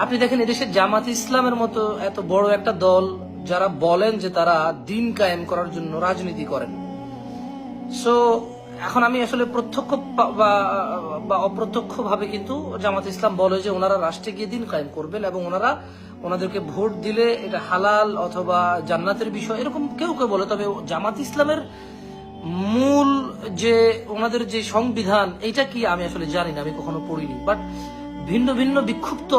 আপনি দেখেন এদেশের জামাত ইসলামের মতো এত বড় একটা দল যারা বলেন যে তারা দিন কায়েম করার জন্য রাজনীতি করেন। সো এখন আমি আসলে প্রত্যক্ষ বা অপ্রত্যক্ষ ভাবে কিন্তু জামাত ইসলাম বলে যে ওনারা রাষ্ট্রে গিয়ে দিন কায়েম করবেন এবং ওনাদেরকে ভোট দিলে এটা হালাল অথবা জান্নাতের বিষয় এরকম কেউ কেউ বলে। তবে জামাত ইসলামের মূল যে ওনাদের যে সংবিধান এটা কি আমি আসলে জানি না, আমি কখনো পড়িনি। বাট ভিন্ন ভিন্ন বিক্ষুব্ধ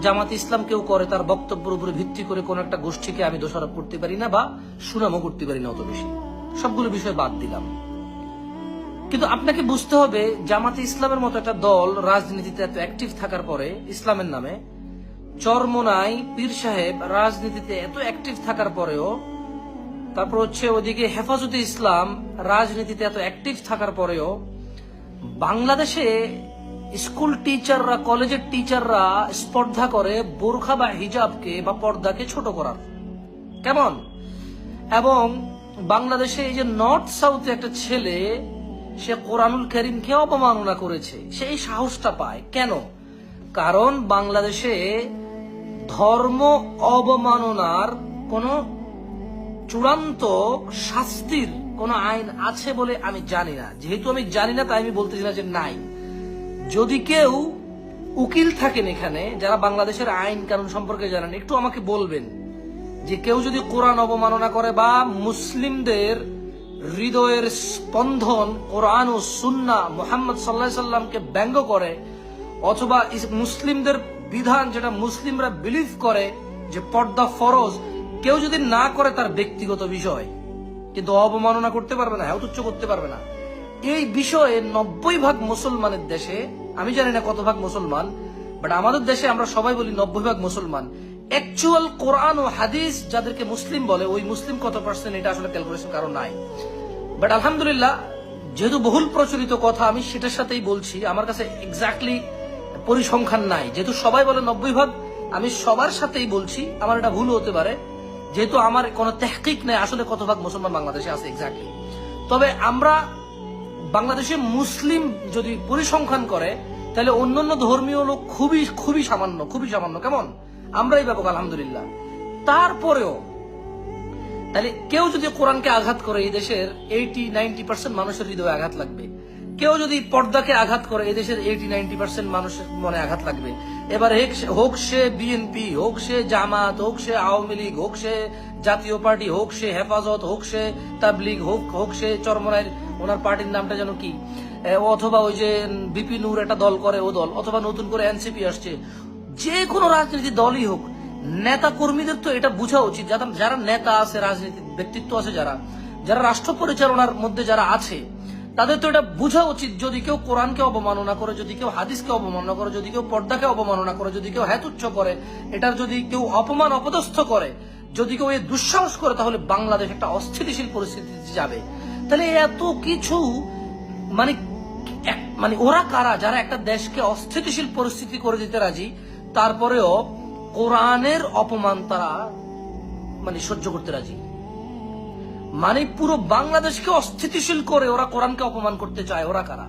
জামাত ইসলাম কেউ করে তার বক্তব্যের উপরে ভিত্তি করে কোন একটা গোষ্ঠীকে আমি দোষারোপ করতে পারি না বা সুনামও করতে পারি না অত বেশি। সবগুলো বিষয় বাদ দিলাম। কিন্তু আপনাকে বুঝতে হবে জামাতে ইসলামের মতো একটা দল রাজনীতিতে এত অ্যাক্টিভ থাকার পরে ইসলামের নামে, চরমোনাই পীর সাহেব রাজনীতিতে এত অ্যাক্টিভ থাকার পরেও, তারপর হচ্ছে ওদিকে হেফাজতে ইসলাম রাজনীতিতে এত অ্যাক্টিভ থাকার পরেও বাংলাদেশে স্কুল টিচাররা, কলেজের টিচাররা স্পর্ধা করে বোরখা বা হিজাবকে বা পর্দাকে ছোট করার। কেমন? এবং বাংলাদেশে এই যে নর্থ সাউথে একটা ছেলে সে কোরআনুল কারীমকে অবমাননা করেছে, সে এই সাহসটা পায় কেন? কারণ বাংলাদেশে ধর্ম অবমাননার কোন চূড়ান্ত শাস্তির কোন আইন আছে বলে আমি জানি না। যেহেতু আমি জানি না তাই আমি বলতেছি না যে নাই। যদি কেউ উকিল থাকেন এখানে যারা বাংলাদেশের আইন কানুন সম্পর্কে জানেন, একটু আমাকে বলবেন যে কেউ যদি কোরআন অবমাননা করে বা মুসলিমদের হৃদয়ের স্পন্দন কোরআন ও সুন্নাহ মুহাম্মদ সাল্লাল্লাহু আলাইহি সাল্লামকে ব্যঙ্গ করে, অথবা মুসলিমদের বিধান যেটা মুসলিমরা বিলিভ করে যে পর্দা ফরজ, কেউ যদি না করে তার ব্যক্তিগত বিষয়, কিন্তু অবমাননা করতে পারবে না, হেয় তুচ্ছ করতে পারবে না। এই বিষয়ে 90% মুসলমানের দেশে, আমি জানি না কত ভাগ মুসলমান, বাট আমাদের দেশে আমরা সবাই বলি 90% মুসলমান। অ্যাকচুয়াল কোরআন ও হাদিস যাদেরকে মুসলিম বলে, ওই মুসলিম কত পার্সেন্ট এটা আসলে ক্যালকুলেশন কারণ নাই। বাট আলহামদুলিল্লাহ, যেহেতু বহুল প্রচলিত কথা আমি সেটার সাথেই বলছি, আমার কাছে এক্স্যাক্টলি পরিসংখ্যান নাই। যেহেতু সবাই বলে 90%, আমি সবার সাথেই বলছি, আমার এটা ভুল হতে পারে, যেহেতু আমার কোনো তাহকিক নেই আসলে কত ভাগ মুসলমান বাংলাদেশে আছে এক্স্যাক্টলি। তবে আমরা বাংলাদেশে মুসলিম যদি পরিসংখ্যান করে তাহলে অন্যান্য ধর্মীয় লোক খুবই খুবই সামান্য, খুবই সামান্য। কেমন? আমরাই ব্যাপক আলহামদুলিল্লাহ। তারপরেও তাহলে কেউ যদি কোরআনকে আঘাত করে এই দেশের 80-90% মানুষের হৃদয়ে আঘাত লাগবে। কেউ যদি পর্দাকে আঘাত করে এই দেশের 80-90% মানুষের মনে আঘাত লাগবে। এবার হোক সে বিএনপি, হোক সে জামাত, হোক সে আওয়ামী লীগ, হোক সে জাতীয় পার্টি, হোক সে হেফাজত, হোক সে তাবলিগ, হোক সে চরমনাইয়ের ওনার পার্টির নামটা যেন কি, অথবা ওই যে বিপি নূর একটা দল করে ও দল, অথবা নতুন করে এনসিপি আসছে, যে কোনো রাজনীতি দলই হোক, নেতা কর্মীদের তো এটা বোঝা উচিত, যারা নেতা আছে, রাজনীতির ব্যক্তিত্ব আছে, যারা রাষ্ট্র পরিচালনার মধ্যে যারা আছে, তাদের তো এটা বোঝা উচিত যদি কেউ কোরআনকে অবমাননা করে, যদি কেউ হাদিসকে অবমাননা করে, যদি কেউ পর্দাকে অবমাননা করে, যদি কেউ হেতুচ্ছ করে, এটার যদি কেউ অপমান অপদস্থ করে, যদি কেউ এই দুঃসাহস করে, তাহলে বাংলাদেশ একটা অস্থিতিশীল পরিস্থিতিতে যাবে। তাহলে এত কিছু মানে ওরা কারা যারা একটা দেশকে অস্থিতিশীল পরিস্থিতি করে দিতে রাজি, তারপরেও কোরআনের অপমান তারা সহ্য করতে রাজি? পুরো বাংলাদেশকে অস্থিতিশীল করে ওরা কোরআনকে অপমান করতে চায়, ওরা কারা?